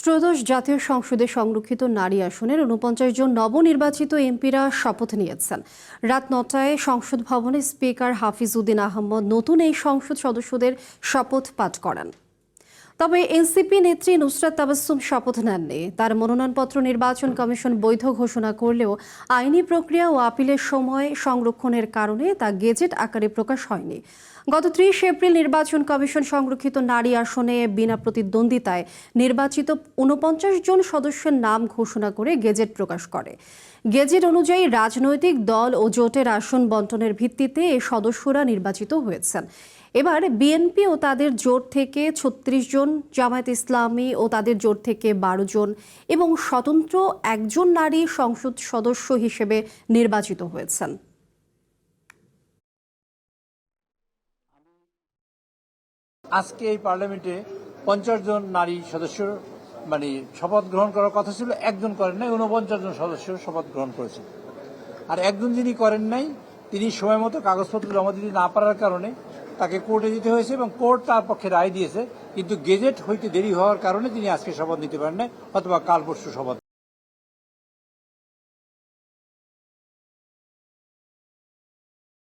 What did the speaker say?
ত্রয়োদশ জাতীয় সংসদে সংরক্ষিত নারী আসনের ৪৯ জন নবনির্বাচিত এমপিরা শপথ নিয়েছেন। রাত ৯টায় সংসদ ভবনে স্পিকার হাফিজউদ্দিন আহমদ নতুন এই সংসদ সদস্যদের শপথ পাঠ করান। তবে এনসিপি নেত্রী নুসরাত তাবাসসুম শপথ নেননি। তার মনোনয়নপত্র নির্বাচন কমিশন বৈধ ঘোষণা করলেও আইনি প্রক্রিয়া ও আপিলের সময় সংরক্ষণের কারণে তা গেজেট আকারে প্রকাশ হয়নি। গত ৩০ এপ্রিল নির্বাচন কমিশন সংরক্ষিত নারী আসনে বিনা প্রতিদ্বন্দ্বিতায় নির্বাচিত ৪৯ জন সদস্যের নাম ঘোষণা করে গেজেট প্রকাশ করে। গেজেট অনুযায়ী রাজনৈতিক দল ও জোটের আসন বণ্টনের ভিত্তিতে এই সদস্যরা নির্বাচিত হয়েছেন। এবার বিএনপি ও তাদের জোট থেকে ৩৬ জন, জামায়াত ইসলামী ও তাদের জোট থেকে ১২ জন এবং স্বতন্ত্র একজন নারী সংসদ সদস্য হিসেবে নির্বাচিত হয়েছেন। আজকে এই পার্লামেন্টে ৫০ জন নারী সদস্য শপথ গ্রহণ করার কথা ছিল, একজন করেন নাই, ৪৯ জন সদস্য শপথ গ্রহণ করেছেন। আর একজন যিনি করেন নাই, তিনি সময় মতো কাগজপত্র জমা দিতে না পারার কারণে তাকে কোর্টে যেতে হয়েছে এবং কোর্ট তার পক্ষে রায় দিয়েছে, কিন্তু গেজেট হইতে দেরি হওয়ার কারণে তিনি আজকে শপথ নিতে পারেন নাই, অথবা কাল পরশু শপথ